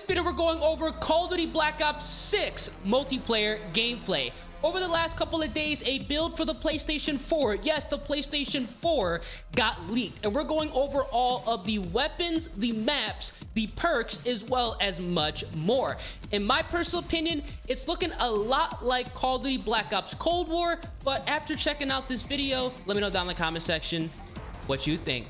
video, we're going over Call of Duty Black Ops 6 multiplayer gameplay. Over the last couple of days, a build for the PlayStation 4, yes, the PlayStation 4 got leaked. And we're going over all of the weapons, the maps, the perks, as well as much more. In my personal opinion, it's looking a lot like Call of Duty Black Ops Cold War, but after checking out this video, let me know down in the comment section what you think.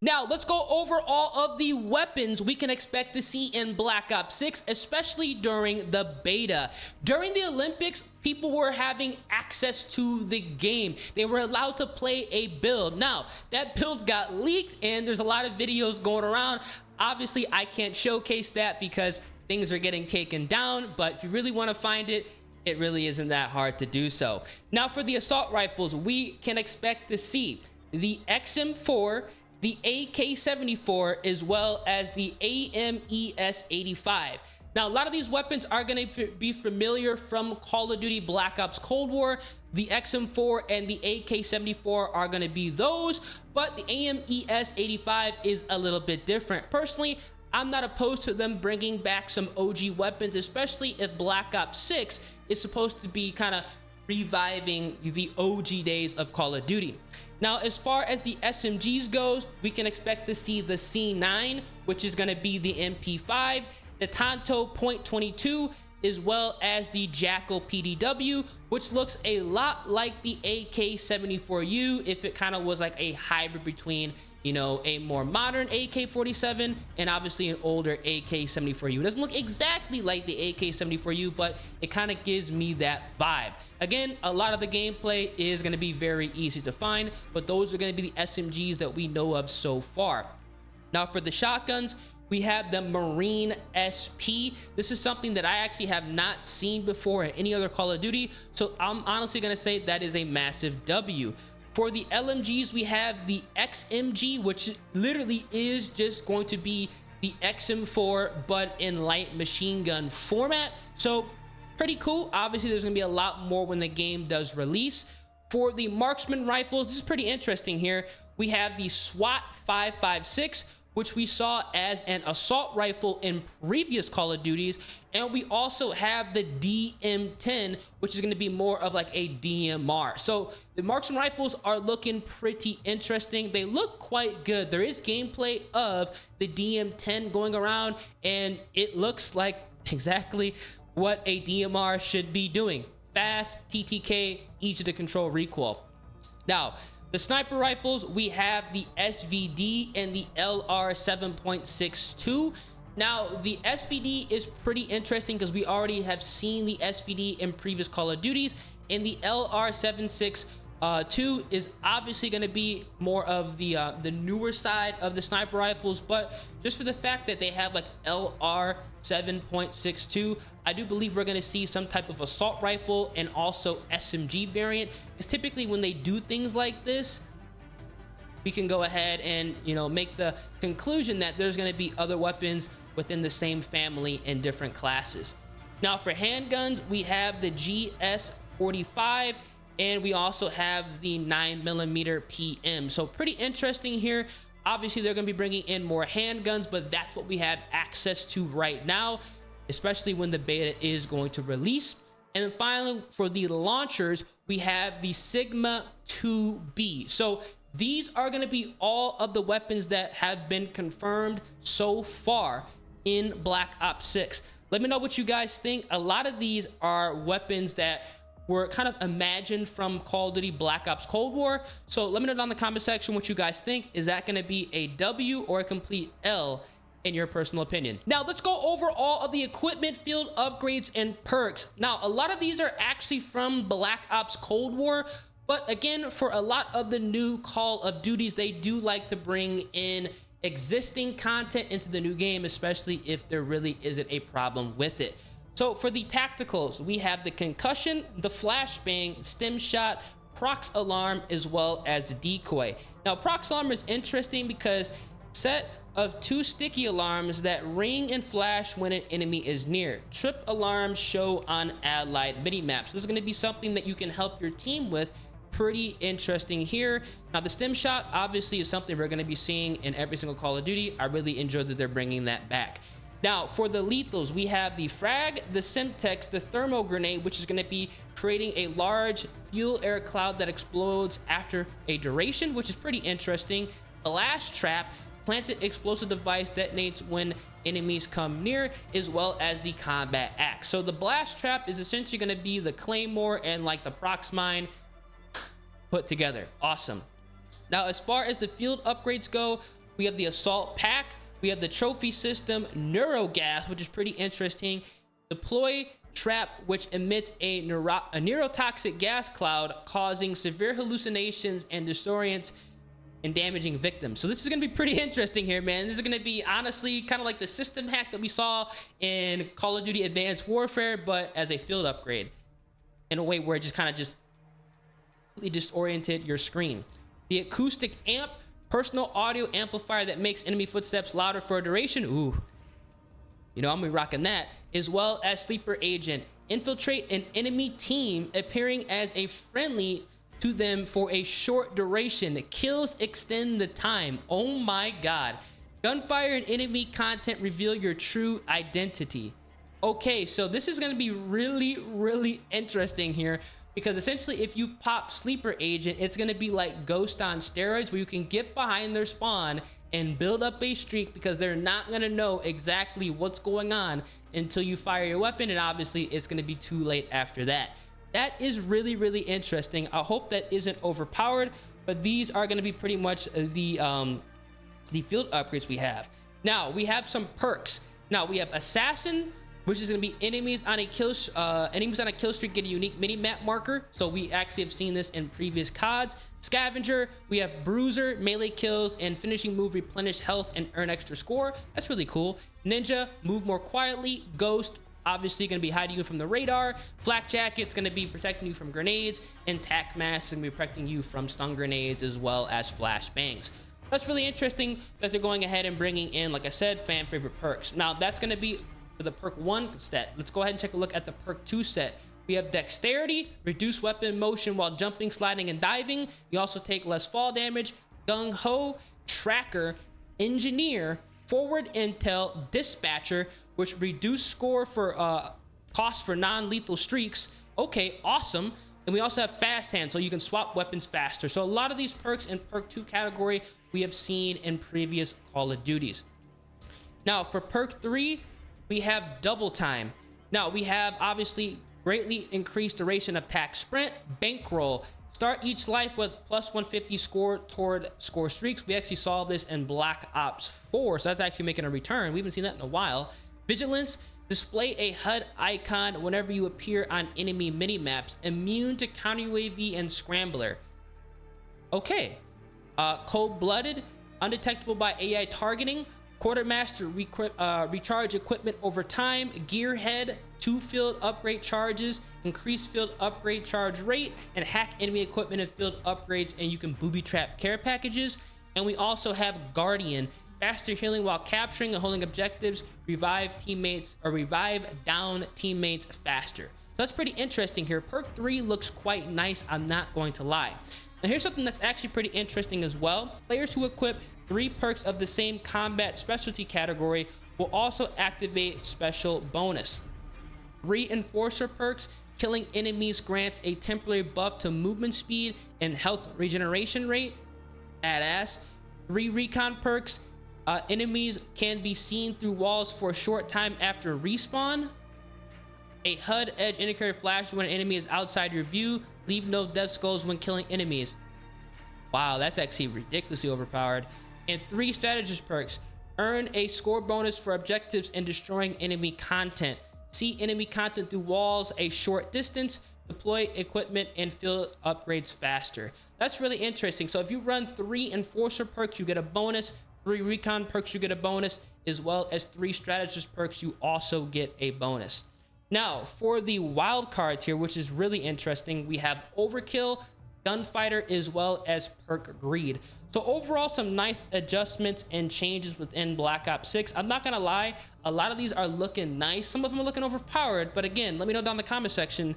Now, let's go over all of the weapons we can expect to see in Black Ops 6, especially during the beta. During the Olympics, people were having access to the game. They were allowed to play a build. Now, that build got leaked, and there's a lot of videos going around. Obviously, I can't showcase that because things are getting taken down, but if you really want to find it, it really isn't that hard to do so. Now, for the assault rifles, we can expect to see the XM4, the AK-74, as well as the AMES-85. Now, a lot of these weapons are going to be familiar from Call of Duty Black Ops Cold War. The XM4 and the AK-74 are going to be those, but the AMES-85 is a little bit different. Personally, I'm not opposed to them bringing back some OG weapons, especially if Black Ops 6 is supposed to be kind of reviving the OG days of Call of Duty. Now, as far as the SMGs goes, we can expect to see the C9, which is going to be the MP5, the Tonto .22, as well as the Jackal PDW, which looks a lot like the AK-74U if it kind of was like a hybrid between, you know, a more modern AK-47 and obviously an older AK-74U. It doesn't look exactly like the AK-74U, but it kind of gives me that vibe. Again, a lot of the gameplay is going to be very easy to find, but those are going to be the SMGs that we know of so far. Now, for the shotguns, we have the Marine SP. This is something that I actually have not seen before in any other Call of Duty, so I'm honestly going to say that is a massive W. For the LMGs, we have the XMG, which literally is just going to be the XM4, but in light machine gun format. So pretty cool. Obviously, there's going to be a lot more when the game does release. For the marksman rifles, this is pretty interesting here. We have the SWAT 556, which we saw as an assault rifle in previous Call of Duties. And we also have the DM10, which is going to be more of like a DMR. So the marksman rifles are looking pretty interesting. They look quite good. There is gameplay of the DM10 going around, and it looks like exactly what a DMR should be doing. Fast, TTK, easy to control recoil. Now, the sniper rifles, we have the SVD and the LR 7.62. Now, the SVD is pretty interesting because we already have seen the SVD in previous Call of Duties, and the LR 7.62 is obviously going to be more of the newer side of the sniper rifles, but just for the fact that they have like LR 7.62, I do believe we're going to see some type of assault rifle and also SMG variant. Because typically when they do things like this, we can go ahead and, you know, make the conclusion that there's going to be other weapons within the same family in different classes. Now, for handguns, we have the GS45, and we also have the 9mm PM. So pretty interesting here. Obviously, they're going to be bringing in more handguns, but that's what we have access to right now, especially when the beta is going to release. And then finally, for the launchers, we have the Sigma 2B. So these are going to be all of the weapons that have been confirmed so far in Black Ops 6. Let me know what you guys think. A lot of these are weapons that were kind of imagined from Call of Duty Black Ops Cold War. So let me know down in the comment section what you guys think. Is that going to be a W or a complete L in your personal opinion? Now, let's go over all of the equipment, field upgrades, and perks. Now, a lot of these are actually from Black Ops Cold War, but again, for a lot of the new Call of Duties, they do like to bring in existing content into the new game, especially if there really isn't a problem with it. So for the tacticals, we have the concussion, the flashbang, stim shot, prox alarm, as well as decoy. Now, prox alarm is interesting because set of 2 sticky alarms that ring and flash when an enemy is near. Trip alarms show on allied mini-maps. This is going to be something that you can help your team with. Pretty interesting here. Now, the stim shot obviously is something we're going to be seeing in every single Call of Duty. I really enjoyed that they're bringing that back. Now, for the lethals, we have the frag, the Simtex, the thermal grenade, which is going to be creating a large fuel air cloud that explodes after a duration, which is pretty interesting. Blast trap, planted explosive device detonates when enemies come near, as well as the combat axe. So the blast trap is essentially going to be the claymore and like the prox mine put together. Awesome. Now, as far as the field upgrades go, we have the assault pack, we have the trophy system, neurogas, which is pretty interesting, deploy trap, which emits a neurotoxic gas cloud, causing severe hallucinations and disorients and damaging victims. So this is going to be pretty interesting here, man. This is going to be honestly kind of like the system hack that we saw in Call of Duty Advanced Warfare, but as a field upgrade in a way where it just kind of just disoriented your screen. The acoustic amp, personal audio amplifier that makes enemy footsteps louder for a duration. Ooh, you know, I'm gonna be rocking that. As well as sleeper agent, infiltrate an enemy team appearing as a friendly to them for a short duration. Kills extend the time. Oh my god. Gunfire and enemy content reveal your true identity. Okay, so this is gonna be really interesting here, because essentially if you pop sleeper agent, it's going to be like Ghost on steroids, where you can get behind their spawn and build up a streak, because they're not going to know exactly what's going on until you fire your weapon, and obviously it's going to be too late after that. That is really interesting. I hope that isn't overpowered, but these are going to be pretty much the field upgrades we have. Now we have some perks. Now we have assassin, which is going to be enemies on a kill streak get a unique mini map marker. So we actually have seen this in previous CODs. Scavenger, we have bruiser, melee kills, and finishing move replenish health and earn extra score. That's really cool. Ninja, move more quietly. Ghost, obviously going to be hiding you from the radar. Flak jacket's going to be protecting you from grenades, and tac mask is going to be protecting you from stun grenades as well as flash bangs. That's really interesting that they're going ahead and bringing in, like I said, fan favorite perks. Now that's going to be for the perk 1 set. Let's go ahead and take a look at the perk 2 set. We have dexterity, reduce weapon motion while jumping, sliding, and diving. You also take less fall damage. Gung ho, tracker, engineer, forward intel, dispatcher, which reduce score for cost for non-lethal streaks. Okay, awesome. And we also have fast hand, so you can swap weapons faster. So a lot of these perks in perk 2 category we have seen in previous Call of Duties. Now for perk 3, we have double time. Now we have obviously greatly increased duration of tac sprint, bankroll, start each life with plus 150 score toward score streaks. We actually saw this in Black Ops 4, so that's actually making a return. We haven't seen that in a while. Vigilance, display a HUD icon whenever you appear on enemy mini-maps, immune to counter UAV and scrambler. Okay. Cold-blooded, undetectable by AI targeting. Quartermaster, recharge equipment over time. Gearhead, 2 field upgrade charges, increased field upgrade charge rate, and hack enemy equipment and field upgrades, and you can booby trap care packages. And we also have Guardian, faster healing while capturing and holding objectives, revive teammates or revive down teammates faster. So that's pretty interesting here. Perk 3 looks quite nice, I'm not going to lie. Now here's something that's actually pretty interesting as well. Players who equip 3 perks of the same combat specialty category will also activate special bonus. Reinforcer perks, killing enemies grants a temporary buff to movement speed and health regeneration rate. Badass. 3 recon perks, enemies can be seen through walls for a short time after respawn. A HUD edge indicator flashes when an enemy is outside your view. Leave no death skulls when killing enemies. Wow, that's actually ridiculously overpowered. And 3 strategist perks. Earn a score bonus for objectives and destroying enemy content. See enemy content through walls a short distance. Deploy equipment and field upgrades faster. That's really interesting. So if you run 3 enforcer perks, you get a bonus. 3 recon perks, you get a bonus, as well as 3 strategist perks, you also get a bonus. Now for the wild cards here, which is really interesting, we have overkill, gunfighter, as well as perk greed. So overall, some nice adjustments and changes within Black Ops 6. I'm not gonna lie, a lot of these are looking nice. Some of them are looking overpowered, but again, let me know down in the comment section,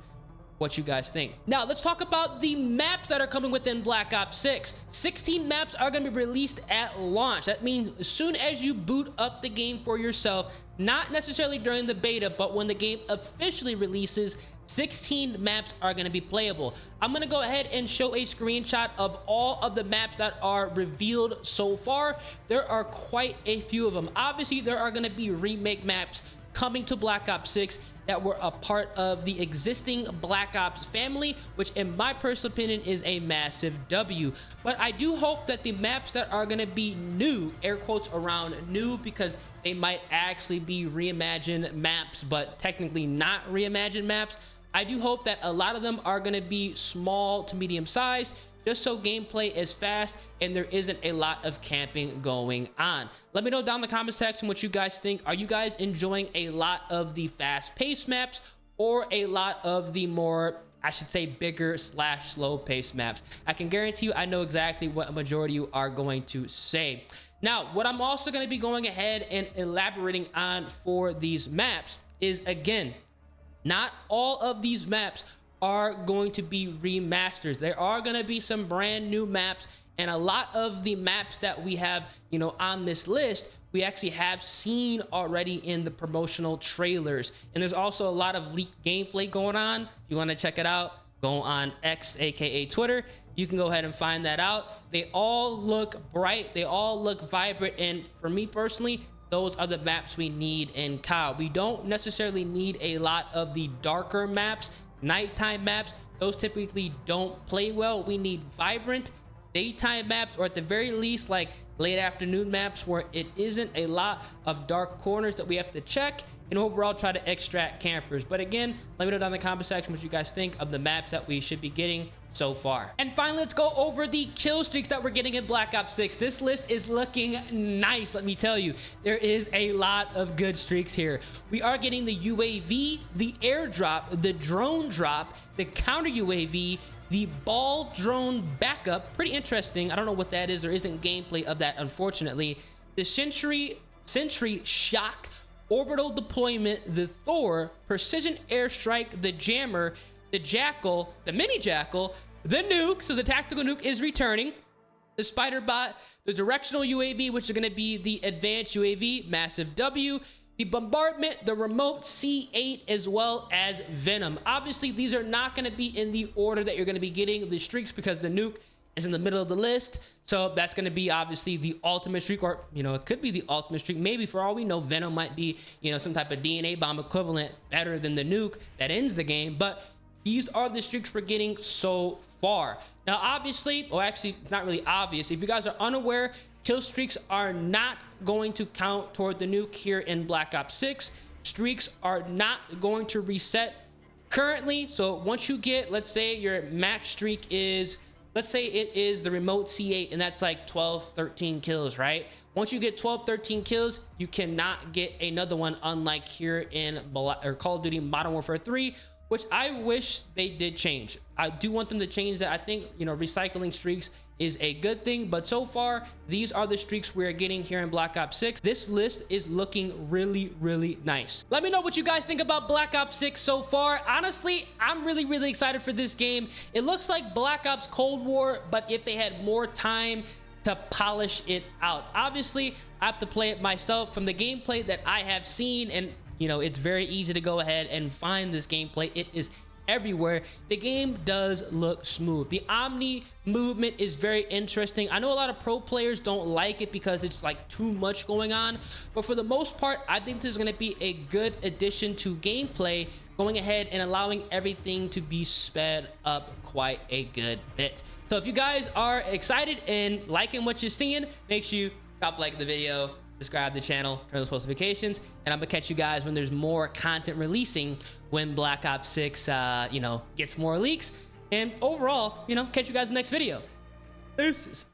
what you guys think. Now let's talk about the maps that are coming within Black Ops 6. 16 maps are going to be released at launch. That means as soon as you boot up the game for yourself, not necessarily during the beta, but when the game officially releases, 16 maps are going to be playable. I'm going to go ahead and show a screenshot of all of the maps that are revealed so far. There are quite a few of them. Obviously, there are going to be remake maps coming to Black Ops 6 that were a part of the existing Black Ops family, which in my personal opinion is a massive W. But I do hope that the maps that are going to be new, air quotes around new, because they might actually be reimagined maps, but technically not reimagined maps. I do hope that a lot of them are going to be small to medium size, just so gameplay is fast and there isn't a lot of camping going on. Let me know down in the comment section what you guys think. Are you guys enjoying a lot of the fast-paced maps or a lot of the more, I should say, bigger / slow-paced maps? I can guarantee you I know exactly what a majority of you are going to say. Now, what I'm also going to be going ahead and elaborating on for these maps is, again, not all of these maps are going to be remasters. There are going to be some brand new maps, and a lot of the maps that we have, you know, on this list, we actually have seen already in the promotional trailers. And there's also a lot of leaked gameplay going on. If you want to check it out, go on X, aka Twitter. You can go ahead and find that out. They all look bright, they all look vibrant, and for me personally, those are the maps we need in COD. We don't necessarily need a lot of the darker maps, nighttime maps. Those typically don't play well. We need vibrant daytime maps, or at the very least like late afternoon maps where it isn't a lot of dark corners that we have to check, and overall try to extract campers. But again, let me know down in the comment section what you guys think of the maps that we should be getting so far. And finally, let's go over the kill streaks that we're getting in Black Ops 6. This list is looking nice, let me tell you. There is a lot of good streaks here. We are getting the UAV, the airdrop, the drone drop, the counter UAV, the ball drone backup. Pretty interesting. I don't know what that is. There isn't gameplay of that, unfortunately. The sentry shock, orbital deployment, the Thor, precision airstrike, the jammer, the jackal, the mini jackal, the nuke, so the tactical nuke is returning, the spider bot, the directional UAV, which is going to be the advanced UAV, massive W, the bombardment, the remote C8, as well as Venom. Obviously, these are not going to be in the order that you're going to be getting the streaks, because the nuke is in the middle of the list. So that's going to be obviously the ultimate streak, or, you know, it could be the ultimate streak. Maybe for all we know, Venom might be, you know, some type of DNA bomb equivalent better than the nuke that ends the game. But these are the streaks we're getting so far. Now, obviously, well, actually, it's not really obvious. If you guys are unaware, kill streaks are not going to count toward the nuke here in Black Ops 6. Streaks are not going to reset currently. So once you get, let's say your max streak is, let's say it is the remote C8, and that's like 12, 13 kills, right? Once you get 12, 13 kills, you cannot get another one, unlike here in Call of Duty Modern Warfare 3, which I wish they did change. I do want them to change that. I think, you know, recycling streaks is a good thing, but so far, these are the streaks we're getting here in Black Ops 6. This list is looking really, really nice. Let me know what you guys think about Black Ops 6 so far. Honestly, I'm really, really excited for this game. It looks like Black Ops Cold War, but if they had more time to polish it out. Obviously, I have to play it myself. From the gameplay that I have seen, and you know, it's very easy to go ahead and find this gameplay. It is everywhere. The game does look smooth. The Omni movement is very interesting. I know a lot of pro players don't like it because it's like too much going on, but for the most part, I think this is going to be a good addition to gameplay, going ahead and allowing everything to be sped up quite a good bit. So if you guys are excited and liking what you're seeing, make sure you drop a like the video, subscribe to the channel, turn those post notifications, and I'm gonna catch you guys when there's more content releasing, when Black Ops 6 you know, gets more leaks, and overall, you know, catch you guys in the next video. Deuces.